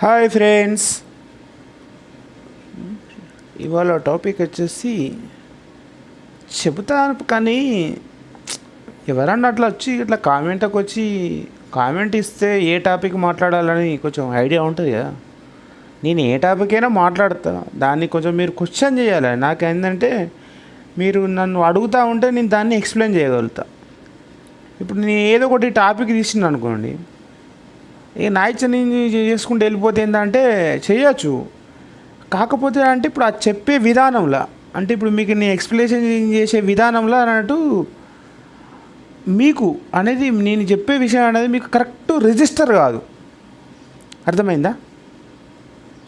Hi friends, ఇవాళ topic వచ్చేసి చెబుతాను కానీ ఎవరన్నా అట్లా వచ్చి ఇట్లా కామెంట్కి వచ్చి కామెంట్ ఇస్తే ఏ టాపిక్ మాట్లాడాలని కొంచెం ఐడియా ఉంటుంది కదా. నేను ఏ టాపిక్ అయినా మాట్లాడతా, దాన్ని కొంచెం మీరు క్వశ్చన్ చేయాలి. నాకేంటంటే మీరు నన్ను అడుగుతూ ఉంటే నేను దాన్ని ఎక్స్ప్లెయిన్ చేయగలుగుతా. ఇప్పుడు నేను ఏదో ఒకటి టాపిక్ తీసిన అనుకోండి, ఇక నాయచని చేసుకుంటూ వెళ్ళిపోతే ఏంటంటే చేయొచ్చు. కాకపోతే అంటే ఇప్పుడు అది చెప్పే విధానంలో, అంటే ఇప్పుడు మీకు నేను ఎక్స్ప్లెనేషన్ చేసే విధానంలో అన్నట్టు మీకు అనేది నేను చెప్పే విషయం అనేది మీకు కరెక్ట్ రిజిస్టర్ కాదు. అర్థమైందా?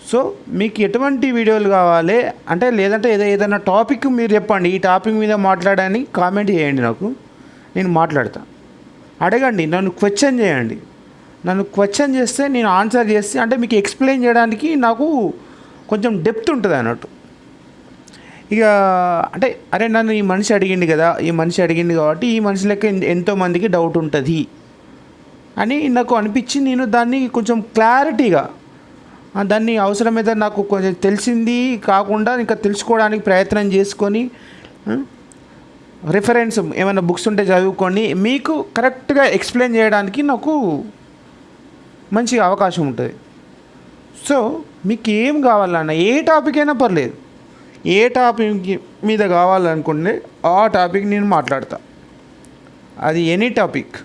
సో మీకు ఎటువంటి వీడియోలు కావాలి అంటే, లేదంటే ఏదైనా టాపిక్ మీరు చెప్పండి, ఈ టాపిక్ మీద మాట్లాడని కామెంట్ చేయండి, నాకు నేను మాట్లాడతా. అడగండి, నన్ను క్వశ్చన్ చేయండి. నన్ను క్వశ్చన్ చేస్తే నేను ఆన్సర్ చేస్తే అంటే మీకు ఎక్స్ప్లెయిన్ చేయడానికి నాకు కొంచెం డెప్త్ ఉంటుంది అన్నట్టు. ఇక అంటే అరే నన్ను ఈ మనిషి అడిగింది కదా, ఈ మనిషి అడిగింది కాబట్టి ఈ మనిషి లెక్క ఎంతోమందికి డౌట్ ఉంటుంది అని నాకు అనిపించి నేను దాన్ని కొంచెం క్లారిటీగా దాన్ని అవసరమైతే నాకు కొంచెం తెలిసింది కాకుండా ఇంకా తెలుసుకోవడానికి ప్రయత్నం చేసుకొని రిఫరెన్స్ ఏమైనా బుక్స్ ఉంటే చదువుకొని మీకు కరెక్ట్గా ఎక్స్ప్లెయిన్ చేయడానికి నాకు మంచి అవకాశం ఉంటుంది. సో మీకు ఏం కావాలన్నా ఏ టాపిక్ అయినా పర్లేదు, ఏ టాపిక్ మీద కావాలనుకుంటే ఆ టాపిక్ నేను మాట్లాడతా. అది ఎనీ టాపిక్.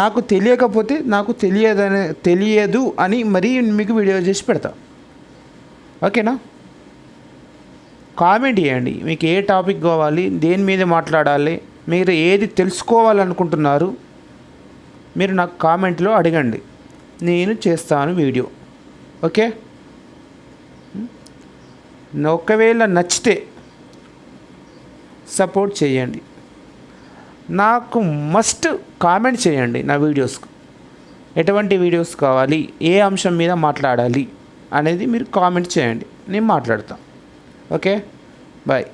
నాకు తెలియకపోతే నాకు తెలియదు అని మరీ మీకు వీడియో చేసి పెడతా. ఓకేనా? కామెంట్ చేయండి, మీకు ఏ టాపిక్ కావాలి, దేని మీద మాట్లాడాలి, మీరు ఏది తెలుసుకోవాలనుకుంటున్నారు, మీరు నాకు కామెంట్లో అడగండి, నేను చేస్తాను వీడియో. ఓకే? ఒకవేళ నచ్చితే సపోర్ట్ చేయండి. నాకు మస్ట్ కామెంట్ చేయండి నా వీడియోస్కు, ఎటువంటి వీడియోస్ కావాలి, ఏ అంశం మీద మాట్లాడాలి అనేది మీరు కామెంట్ చేయండి, నేను మాట్లాడతాను. Okay, bye.